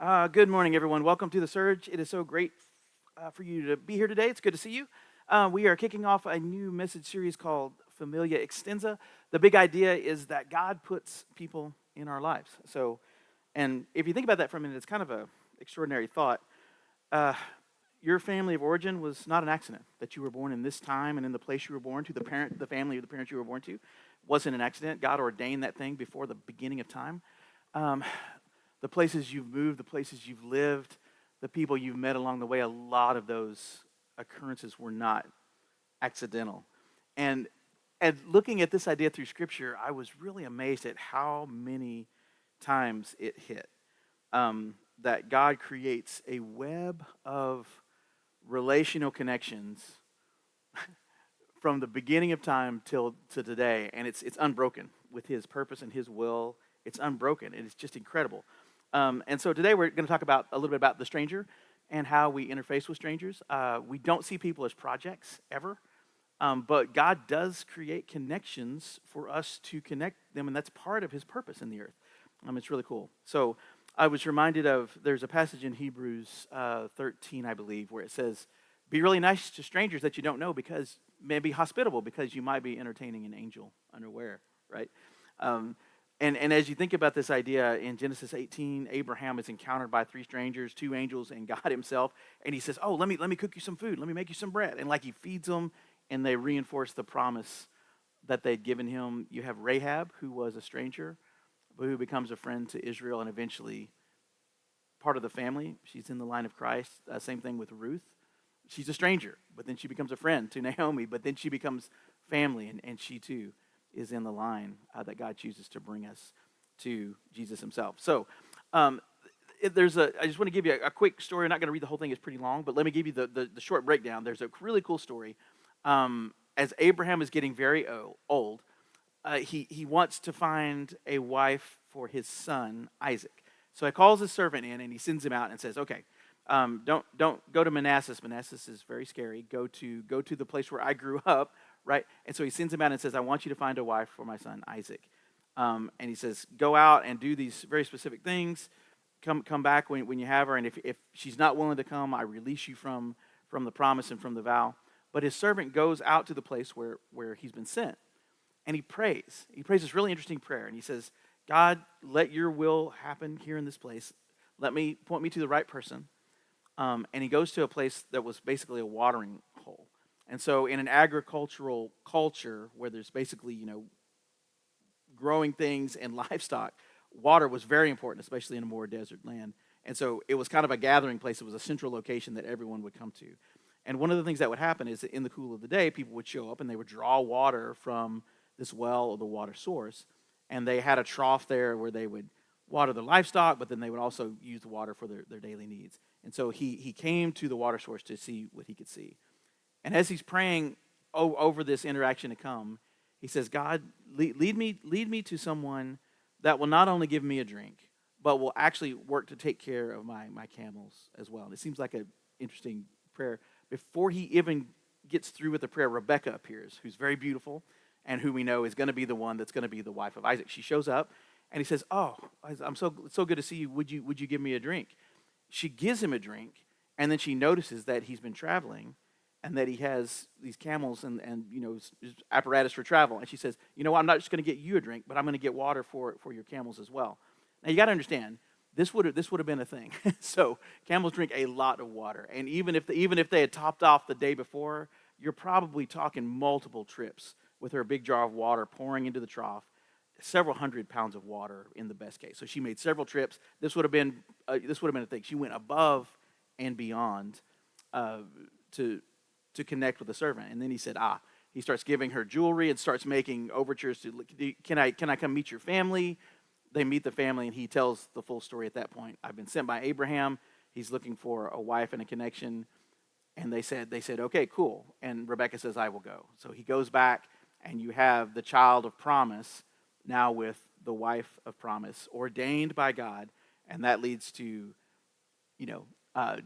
Good morning, everyone. Welcome to The Surge. It is so great for you to be here today. It's good to see you. We are kicking off a new message series called Familia Extensa. The big idea is that God puts people in our lives. And if you think about that for a minute, it's kind of an extraordinary thought. Uh, your family of origin was not an accident. That you were born in this time and in the place you were born to, the family of the parents you were born to, wasn't an accident. God ordained that thing before the beginning of time. Um, the places you've moved, the places you've lived, the people you've met along the way, a lot of those occurrences were not accidental. And looking at this idea through Scripture, I was really amazed at how many times it hit. That God creates a web of relational connections from the beginning of time till to today, and it's unbroken with His purpose and His will. It's unbroken, and it's just incredible. And so today we're going to talk about a little bit about the stranger and how we interface with strangers. We don't see people as projects ever, but God does create connections for us to connect them, and that's part of His purpose in the earth. It's really cool. So I was reminded of, there's a passage in Hebrews 13, I believe, where it says, be really nice to strangers that you don't know, because maybe hospitable, because you might be entertaining an angel unaware, right? And as you think about this idea in Genesis 18, Abraham is encountered by three strangers, two angels, and God Himself. And He says, "Oh, let me cook you some food. Let me make you some bread." And like He feeds them, and they reinforce the promise that they'd given him. You have Rahab, who was a stranger, but who becomes a friend to Israel and eventually part of the family. She's in the line of Christ. Same thing with Ruth. She's a stranger, but then she becomes a friend to Naomi, but then she becomes family, and she too is in the line that God chooses to bring us to Jesus Himself. So I just want to give you a quick story. I'm not going to read the whole thing. It's pretty long, but let me give you the short breakdown. There's a really cool story. As Abraham is getting very old, he wants to find a wife for his son, Isaac. So he calls his servant in, and he sends him out and says, okay, don't go to Manassas. Manassas is very scary. Go to the place where I grew up, right? And so he sends him out and says, I want you to find a wife for my son, Isaac. And he says, go out and do these very specific things. Come back when you have her, and if she's not willing to come, I release you from the promise and from the vow. But his servant goes out to the place where he's been sent, and he prays. He prays this really interesting prayer, and he says, God, let your will happen here in this place. Point me to the right person. And he goes to a place that was basically a watering hole. And so in an agricultural culture where there's basically, growing things and livestock, water was very important, especially in a more desert land. And so it was kind of a gathering place. It was a central location that everyone would come to. And one of the things that would happen is that in the cool of the day, people would show up and they would draw water from this well or the water source. And they had a trough there where they would water the livestock, but then they would also use the water for their daily needs. And so he came to the water source to see what he could see. And as he's praying over this interaction to come, he says, God, lead me to someone that will not only give me a drink, but will actually work to take care of my camels as well. And it seems like an interesting prayer. Before he even gets through with the prayer, Rebecca appears, who's very beautiful and who we know is going to be the one that's going to be the wife of Isaac. She shows up, and he says, oh, I'm so good to see you. Would you give me a drink? She gives him a drink, and then she notices that he's been traveling and that he has these camels and apparatus for travel. And she says, you know what, I'm not just going to get you a drink, but I'm going to get water for your camels as well. Now, you got to understand, this would have been a thing. So camels drink a lot of water. And even if they had topped off the day before, you're probably talking multiple trips with her big jar of water pouring into the trough, several hundred pounds of water in the best case. So she made several trips. This would have been a thing. She went above and beyond to connect with the servant. And then he said, he starts giving her jewelry and starts making overtures to, can I come meet your family? They meet the family, and he tells the full story at that point. I've been sent by Abraham. He's looking for a wife and a connection. And they said, okay, cool. And Rebecca says, I will go. So he goes back, and you have the child of promise now with the wife of promise, ordained by God. And that leads to,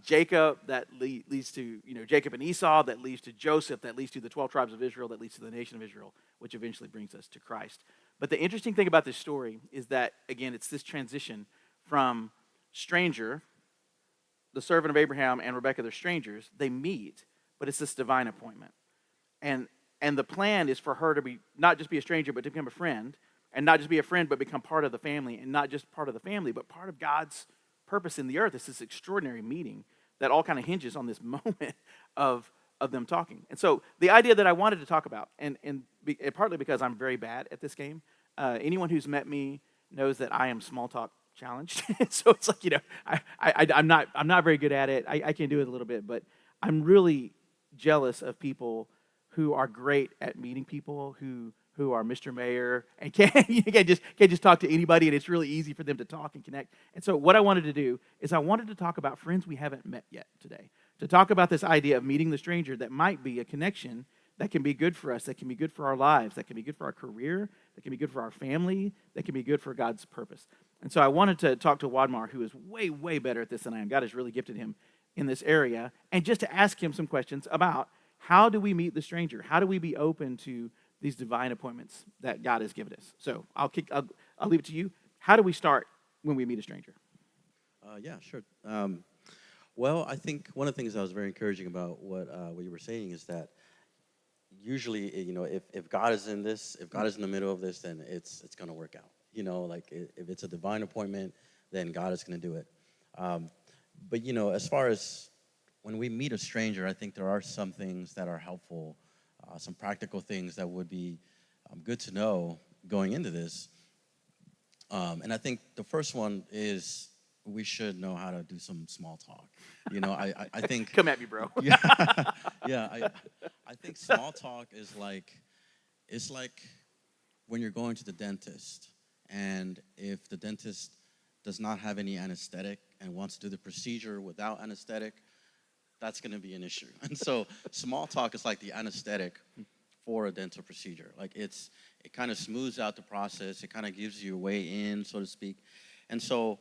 Jacob, that leads to, Jacob and Esau, that leads to Joseph, that leads to the 12 tribes of Israel, that leads to the nation of Israel, which eventually brings us to Christ. But the interesting thing about this story is that, again, it's this transition from stranger, the servant of Abraham and Rebekah, they're strangers. They meet, but it's this divine appointment. And the plan is for her to be not just be a stranger, but to become a friend, and not just be a friend, but become part of the family, and not just part of the family, but part of God's purpose in the earth. It's this extraordinary meeting that all kind of hinges on this moment of them talking. And so the idea that I wanted to talk about, and partly because I'm very bad at this game, anyone who's met me knows that I am small talk challenged. So it's like, I'm not very good at it. I can do it a little bit, but I'm really jealous of people who are great at meeting people, who are Mr. Mayor and can't just talk to anybody, and it's really easy for them to talk and connect. And so what I wanted to do is I wanted to talk about friends we haven't met yet today, to talk about this idea of meeting the stranger that might be a connection that can be good for us, that can be good for our lives, that can be good for our career, that can be good for our family, that can be good for God's purpose. And so I wanted to talk to Wadmar, who is way, way better at this than I am. God has really gifted him in this area, and just to ask him some questions about how do we meet the stranger? How do we be open to these divine appointments that God has given us? So I'll leave it to you. How do we start when we meet a stranger? Yeah, sure. Well, I think one of the things that was very encouraging about what you were saying is that usually, if God is in this, if God is in the middle of this, then it's going to work out. Like if it's a divine appointment, then God is going to do it. But as far as when we meet a stranger, I think there are some things that are helpful, some practical things that would be good to know going into this. And I think the first one is we should know how to do some small talk. I think. Come at me, bro. Yeah, yeah. I think small talk is it's like when you're going to the dentist, and if the dentist does not have any anesthetic and wants to do the procedure without anesthetic, that's going to be an issue. And so small talk is like the anesthetic for a dental procedure. Like it kind of smooths out the process. It kind of gives you a way in, so to speak. And so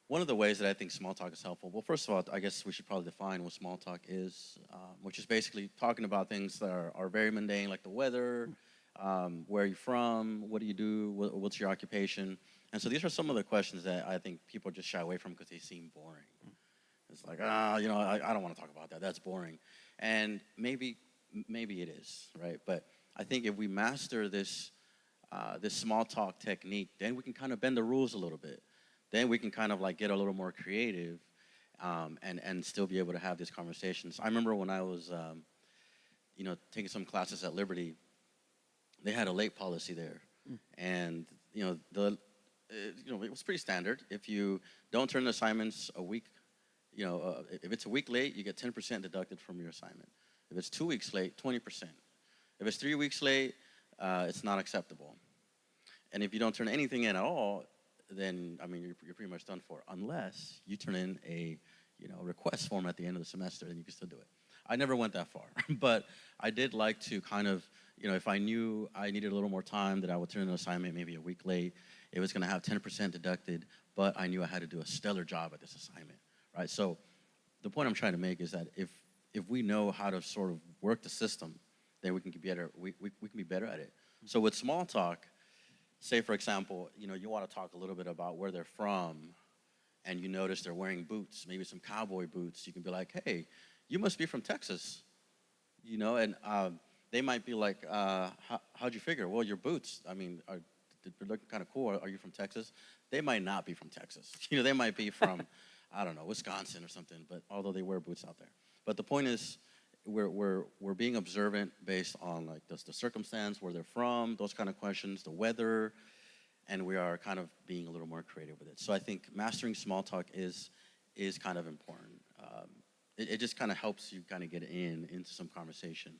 one of the ways that I think small talk is helpful, well, first of all, I guess we should probably define what small talk is, which is basically talking about things that are very mundane, like the weather, where are you from, what do you do, what's your occupation. And so these are some of the questions that I think people just shy away from because they seem boring. It's like, I don't want to talk about that. That's boring. And maybe it is, right? But I think if we master this small talk technique, then we can kind of bend the rules a little bit. Then we can kind of like get a little more creative and still be able to have these conversations. I remember when I was, taking some classes at Liberty, they had a late policy there. And, it was pretty standard. If you don't turn the assignments a week, if it's a week late, you get 10% deducted from your assignment. If it's 2 weeks late, 20%. If it's 3 weeks late, it's not acceptable. And if you don't turn anything in at all, then, you're pretty much done for, unless you turn in a, request form at the end of the semester, then you can still do it. I never went that far, but I did like to kind of, if I knew I needed a little more time, that I would turn in an assignment maybe a week late. It was going to have 10% deducted, but I knew I had to do a stellar job at this assignment, right? So the point I'm trying to make is that if we know how to sort of work the system, then we can be better. We can be better at it. So with small talk, say for example, you want to talk a little bit about where they're from, and you notice they're wearing boots, maybe some cowboy boots. You can be like, "Hey, you must be from Texas," and they might be like, "How'd you figure?" "Well, your boots. They're looking kind of cool. Are you from Texas?" They might not be from Texas. They might be from, I don't know, Wisconsin or something. But although they wear boots out there, but the point is, we're being observant based on like the circumstance, where they're from, those kind of questions, the weather, and we are kind of being a little more creative with it. So I think mastering small talk is kind of important. It just kind of helps you kind of get into some conversation.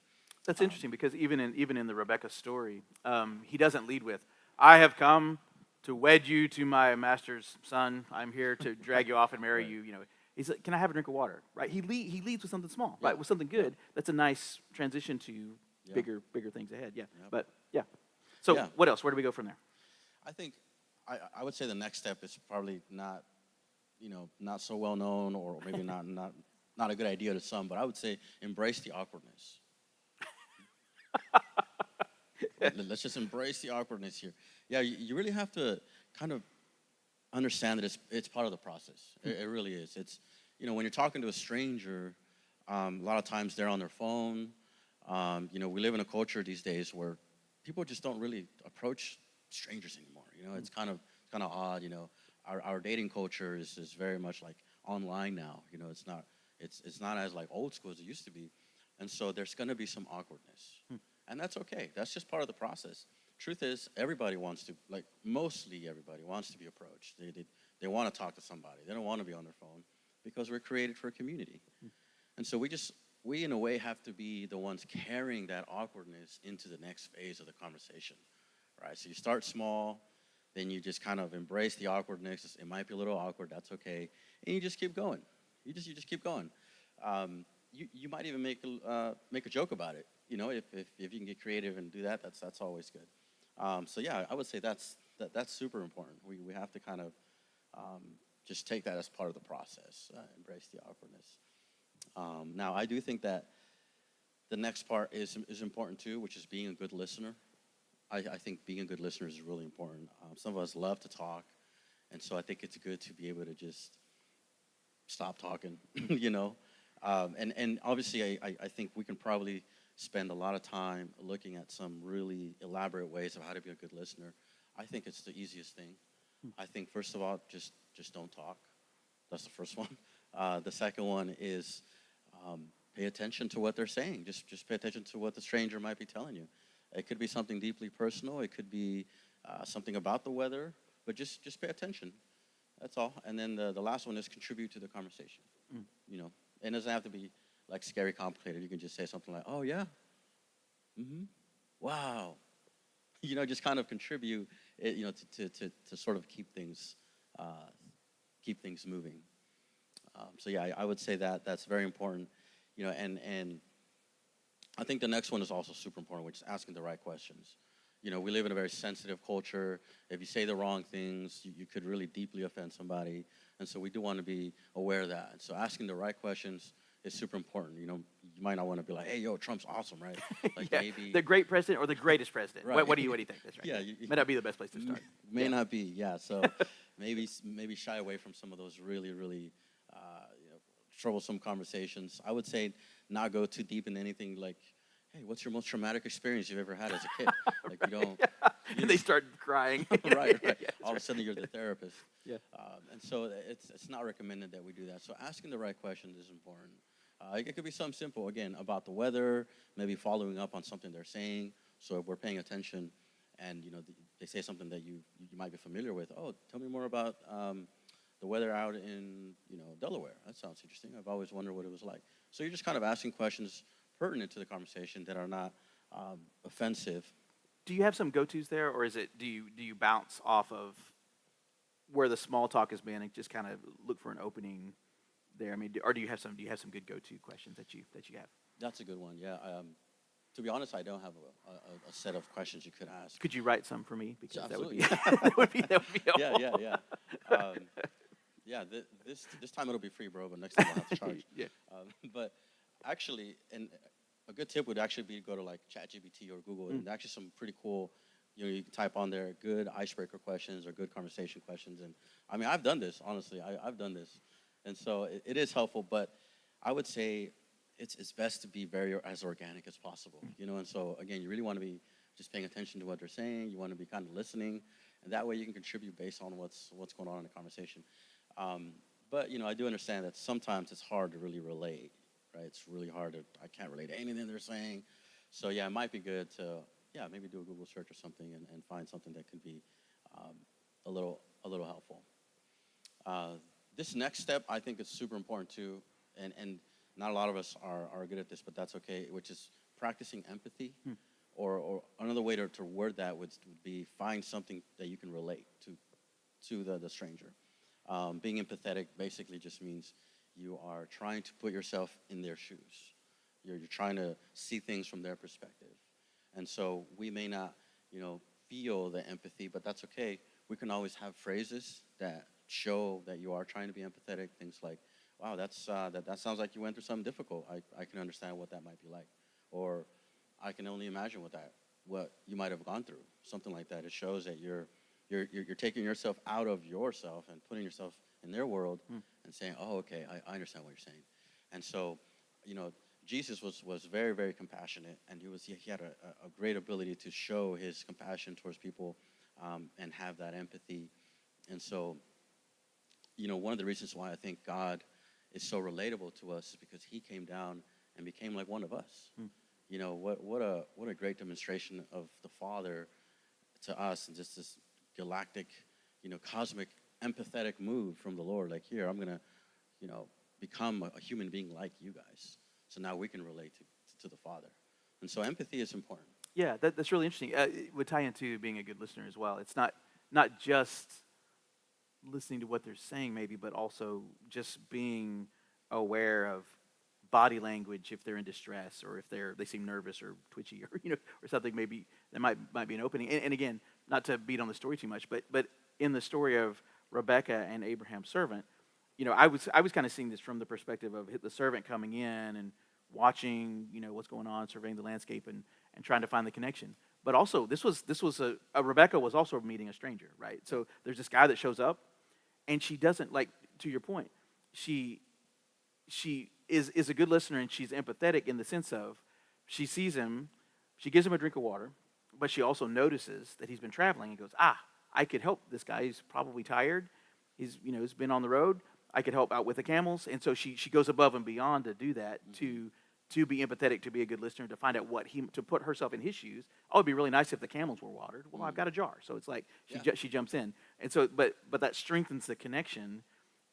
That's interesting because even in the Rebecca story, he doesn't lead with, "I have come to wed you to my master's son. I'm here to drag you off and marry Right. you." He's like, "Can I have a drink of water?" Right? He leads with something small, Yeah. right? With something good. Yeah. That's a nice transition to Yeah. bigger things ahead. Yeah. Yeah. But yeah. So Yeah. what else? Where do we go from there? I think I would say the next step is probably not so well known, or maybe not a good idea to some, but I would say embrace the awkwardness. Let's just embrace the awkwardness here. Yeah, you really have to kind of understand that it's part of the process. It really is. It's, when you're talking to a stranger, a lot of times they're on their phone. We live in a culture these days where people just don't really approach strangers anymore. It's kind of odd. Our dating culture is very much like online now. It's not as like old school as it used to be, and so there's going to be some awkwardness, and that's okay. That's just part of the process. Truth is, everybody wants to, like, mostly everybody wants to be approached. They want to talk to somebody. They don't want to be on their phone because we're created for a community. And so we in a way have to be the ones carrying that awkwardness into the next phase of the conversation, right? So you start small, then you just kind of embrace the awkwardness. It might be a little awkward, that's okay, and you just keep going. You just keep going. You might even make a joke about it. If you can get creative and do that, that's always good. So yeah, I would say that's super important. We have to kind of just take that as part of the process, embrace the awkwardness. Now, I do think that the next part is important too, which is being a good listener. I think being a good listener is really important. Some of us love to talk, and so I think it's good to be able to just stop talking, And obviously, I think we can probably spend a lot of time looking at some really elaborate ways of how to be a good listener. I think it's the easiest thing. I think, first of all, just don't talk. That's the first one. The second one is pay attention to what they're saying. Just pay attention to what the stranger might be telling you. It could be something deeply personal. It could be something about the weather, but just pay attention. That's all. And then the last one is contribute to the conversation. It doesn't have to be like scary complicated. You can just say something like, "Oh yeah, wow," just kind of contribute. To sort of keep things moving. So yeah, I would say that that's very important. And I think the next one is also super important, which is asking the right questions. We live in a very sensitive culture. If you say the wrong things, you could really deeply offend somebody. And so we do want to be aware of that. And so asking the right questions is super important. You might not want to be like, "Hey, yo, Trump's awesome," right? Like yeah, maybe the great president or the greatest president. Right. What do you think? That's right. Yeah, May not be the best place to start. may not be. Yeah, so maybe shy away from some of those really really troublesome conversations. I would say not go too deep in anything like, "Hey, what's your most traumatic experience you've ever had as a kid?" Like you don't. And they start crying. Right. Yeah, All of a right. sudden you're the therapist. Yeah. And so it's not recommended that we do that. So asking the right questions is important. It could be something simple, again, about the weather, maybe following up on something they're saying. So if we're paying attention and, they say something that you might be familiar with, "Oh, tell me more about the weather out in, Delaware. That sounds interesting. I've always wondered what it was like." So you're just kind of asking questions pertinent to the conversation that are not offensive. Do you have some go-tos there, or do you bounce off of where the small talk has been and just kind of look for an opening there? I mean, or do you have some good go-to questions that you have? That's a good one, yeah. To be honest, I don't have a set of questions you could ask. Could you write some for me? Because Absolutely. that would be helpful. Yeah. This time it'll be free, bro, but next time I'll have to charge. Yeah. But actually, and a good tip would actually be to go to like ChatGPT or Google, and actually some pretty cool, you can type on there good icebreaker questions or good conversation questions. And I mean, I've done this, honestly. I've done this. And so it is helpful, but I would say it's best to be as organic as possible, And so again, you really want to be just paying attention to what they're saying. You want to be kind of listening, and that way you can contribute based on what's going on in the conversation. But I do understand that sometimes it's hard to really relate, right? It's really hard I can't relate to anything they're saying. So yeah, it might be good to maybe do a Google search or something and find something that could be a little helpful. This next step I think is super important too, and not a lot of us are good at this, but that's okay, which is practicing empathy. Or another way to word that would be find something that you can relate to the stranger. Being empathetic basically just means you are trying to put yourself in their shoes. You're trying to see things from their perspective. And so we may not, feel the empathy, but that's okay. We can always have phrases that show that you are trying to be empathetic. Things like, "Wow, that sounds like you went through something difficult. I can understand what that might be like." Or, "I can only imagine what you might have gone through." Something like that. It shows that you're You're taking yourself out of yourself and putting yourself in their world Hmm. and saying, oh, okay, I understand what you're saying. And so, you know, Jesus was very, very compassionate, and he had a great ability to show his compassion towards people, and have that empathy. And so, one of the reasons why I think God is so relatable to us is because he came down and became like one of us. Hmm. What a great demonstration of the Father to us, and just this galactic, cosmic, empathetic move from the Lord. Like, here, I'm gonna, become a human being like you guys. So now we can relate to the Father. And so empathy is important. Yeah, that's really interesting. It would tie into being a good listener as well. It's not just listening to what they're saying, maybe, but also just being aware of body language if they're in distress, or if they seem nervous or twitchy, or or something. Maybe there might be an opening. And again, not to beat on the story too much, but in the story of Rebecca and Abraham's servant, I was kind of seeing this from the perspective of the servant coming in and watching, what's going on, surveying the landscape, and trying to find the connection. But also, this was a Rebecca was also meeting a stranger, right? So there's this guy that shows up, and she doesn't, like, to your point, she is a good listener, and she's empathetic in the sense of, she sees him, she gives him a drink of water, but she also notices that he's been traveling and goes, I could help this guy. He's probably tired. He's been on the road. I could help out with the camels. And so she goes above and beyond to do that, to be empathetic, to be a good listener, to find out to put herself in his shoes. Oh, it'd be really nice if the camels were watered. Well, I've got a jar. So it's like she jumps in. And so, but that strengthens the connection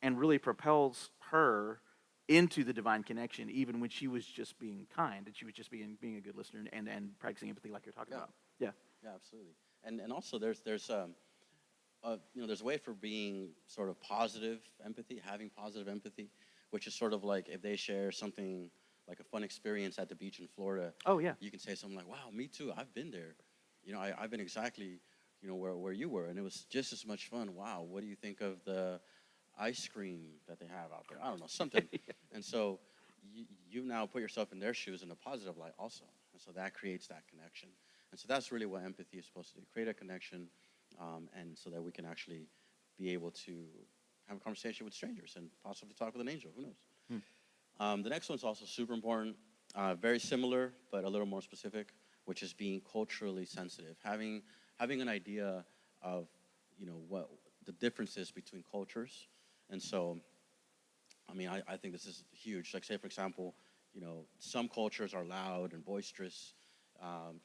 and really propels her into the divine connection, even when she was just being kind, and she was just being a good listener, and practicing empathy like you're talking about. Yeah. Yeah, absolutely. And also there's a way for being sort of positive empathy, having positive empathy, which is sort of like if they share something like a fun experience at the beach in Florida. Oh, yeah. You can say something like, "Wow, me too. I've been there. I've been exactly, where you were, and it was just as much fun. Wow, what do you think of the ice cream that they have out there? I don't know, something." And so you now put yourself in their shoes in a positive light also, and so that creates that connection. And so that's really what empathy is supposed to do: create a connection, and so that we can actually be able to have a conversation with strangers and possibly talk with an angel. Who knows? The next one's also super important, very similar, but a little more specific, which is being culturally sensitive, having an idea of, what the differences between cultures. And so, I mean, I think this is huge. Like, say, for example, some cultures are loud and boisterous.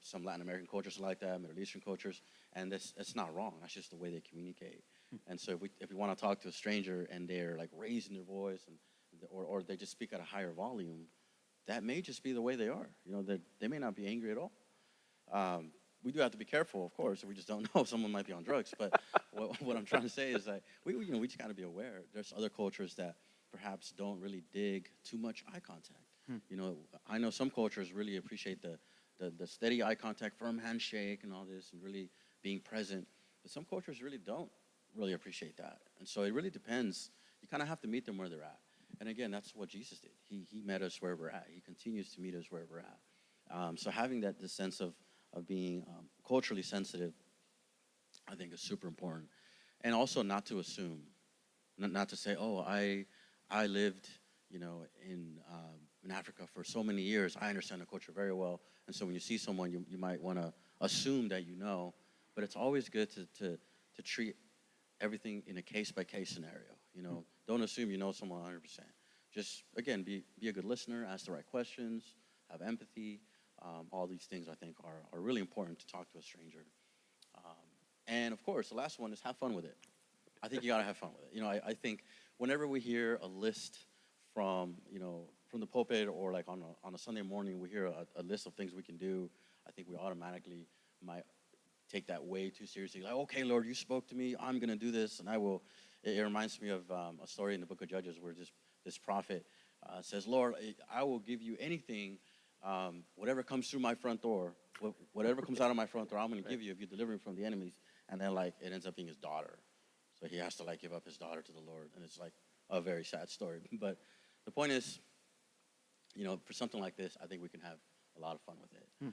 Some Latin American cultures are like that, Middle Eastern cultures, and it's not wrong. That's just the way they communicate. And so if we want to talk to a stranger and they're like raising their voice, or they just speak at a higher volume, that may just be the way they are. They may not be angry at all. We do have to be careful, of course. We just don't know. Someone might be on drugs. But what I'm trying to say is that we just got to be aware. There's other cultures that perhaps don't really dig too much eye contact. I know some cultures really appreciate the steady eye contact, firm handshake, and all this, and really being present. But some cultures really don't really appreciate that. And so it really depends. You kind of have to meet them where they're at. And again, that's what Jesus did. He met us where we're at. He continues to meet us where we're at. So having this sense of being culturally sensitive, I think, is super important. And also not to assume, not to say, oh, I lived, in Africa for so many years. I understand the culture very well. And so when you see someone, you might want to assume that you know. But it's always good to treat everything in a case-by-case scenario. Don't assume you know someone 100%. Just, again, be a good listener, ask the right questions, have empathy. All these things, I think, are really important to talk to a stranger. And, of course, the last one is have fun with it. I think you got to have fun with it. I think whenever we hear a list from the pulpit, or like on a Sunday morning, we hear a list of things we can do, I think we automatically might take that way too seriously. Like, okay, Lord, you spoke to me. I'm going to do this, and I will. It reminds me of a story in the book of Judges where this prophet says, Lord, I will give you anything, whatever comes through my front door, whatever comes out of my front door, I'm going to give you if you deliver me from the enemies. And then, like, it ends up being his daughter. So he has to, like, give up his daughter to the Lord. And it's, like, a very sad story. But the point is, for something like this, I think we can have a lot of fun with it.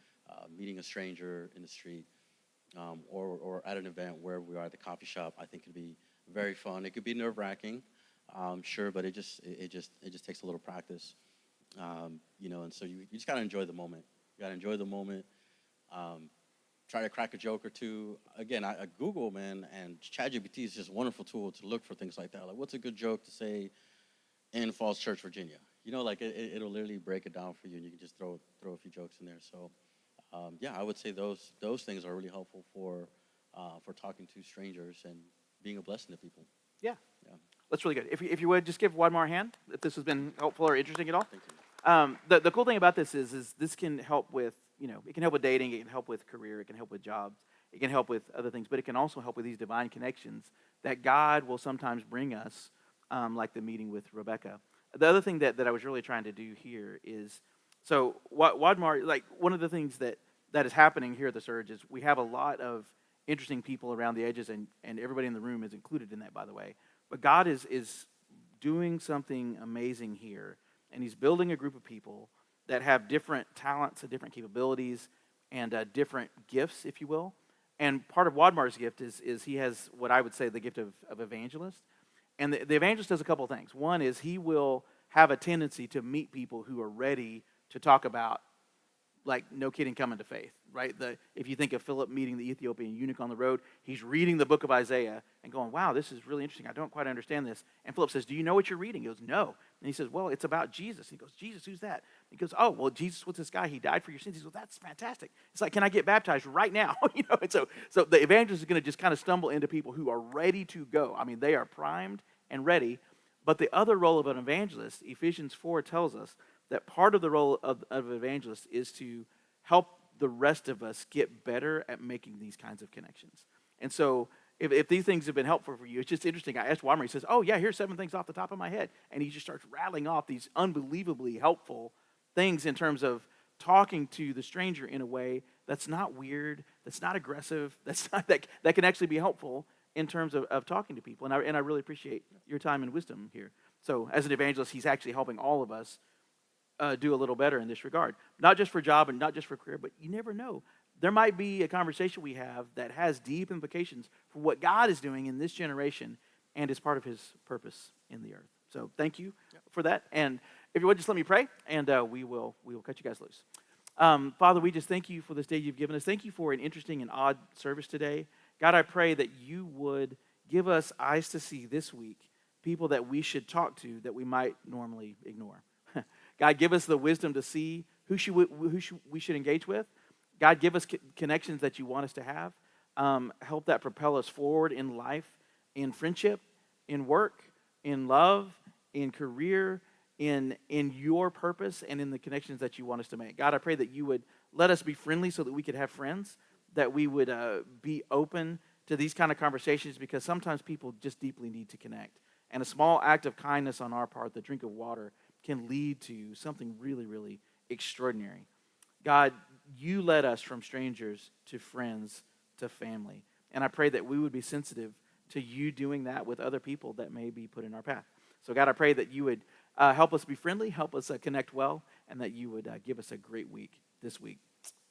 Meeting a stranger in the street, or at an event where we are at the coffee shop, I think it'd be very fun. It could be nerve-wracking, sure, but it just takes a little practice, and so you just gotta enjoy the moment. You gotta enjoy the moment. Um, Try to crack a joke or two. Again, I Google, man, and ChatGPT is just a wonderful tool to look for things like that. Like, what's a good joke to say in Falls Church, Virginia? Like it'll literally break it down for you, and you can just throw a few jokes in there. So, yeah, I would say those things are really helpful for talking to strangers and being a blessing to people. Yeah, Yeah, that's really good. If you would, just give Wadmar a hand if this has been helpful or interesting at all. thank you. The cool thing about this is this can help with, it can help with dating, it can help with career, it can help with jobs, it can help with other things, but it can also help with these divine connections that God will sometimes bring us, like the meeting with Rebecca. The other thing that I was really trying to do here is, so Wadmar, like one of the things that is happening here at the Surge is we have a lot of interesting people around the edges, and everybody in the room is included in that, by the way. But God is doing something amazing here, and he's building a group of people that have different talents and different capabilities and different gifts, if you will. And part of Wadmar's gift is he has what I would say the gift of evangelist. And the evangelist does a couple of things. One is he will have a tendency to meet people who are ready to talk about, like, no kidding, coming to faith, right? If you think of Philip meeting the Ethiopian eunuch on the road, he's reading the book of Isaiah and going, wow, this is really interesting. I don't quite understand this. And Philip says, do you know what you're reading? He goes, no. And he says, well, it's about Jesus. He goes, Jesus, who's that? He goes, oh, well, Jesus was this guy. He died for your sins. He goes, that's fantastic. It's like, can I get baptized right now? And so the evangelist is going to just kind of stumble into people who are ready to go. I mean, they are primed and ready. But the other role of an evangelist, Ephesians 4 tells us, that part of the role of an evangelist is to help the rest of us get better at making these kinds of connections. And so if these things have been helpful for you, it's just interesting. I asked Wadmar, he says, oh, yeah, here's 7 things off the top of my head. And he just starts rattling off these unbelievably helpful things in terms of talking to the stranger in a way that's not weird, that's not aggressive, that can actually be helpful in terms of talking to people. And I really appreciate your time and wisdom here. So as an evangelist, he's actually helping all of us do a little better in this regard. Not just for job and not just for career, but you never know. There might be a conversation we have that has deep implications for what God is doing in this generation and is part of his purpose in the earth. So thank you for that. And if you would, just let me pray, and we will cut you guys loose. Father, we just thank you for this day you've given us. Thank you for an interesting and odd service today. God, I pray that you would give us eyes to see this week people that we should talk to that we might normally ignore. God, give us the wisdom to see who we should engage with. God, give us connections that you want us to have. Help that propel us forward in life, in friendship, in work, in love, in career, in your purpose, and in the connections that you want us to make. God, I pray that you would let us be friendly so that we could have friends, that we would be open to these kind of conversations, because sometimes people just deeply need to connect. And a small act of kindness on our part, the drink of water, can lead to something really, really extraordinary. God, you led us from strangers to friends to family. And I pray that we would be sensitive to you doing that with other people that may be put in our path. So God, I pray that you would help us be friendly, help us connect well, and that you would give us a great week this week.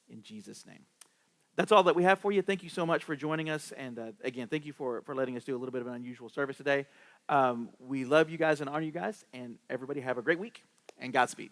In Jesus' name. That's all that we have for you. Thank you so much for joining us. And again, thank you for letting us do a little bit of an unusual service today. We love you guys and honor you guys. And everybody have a great week and Godspeed.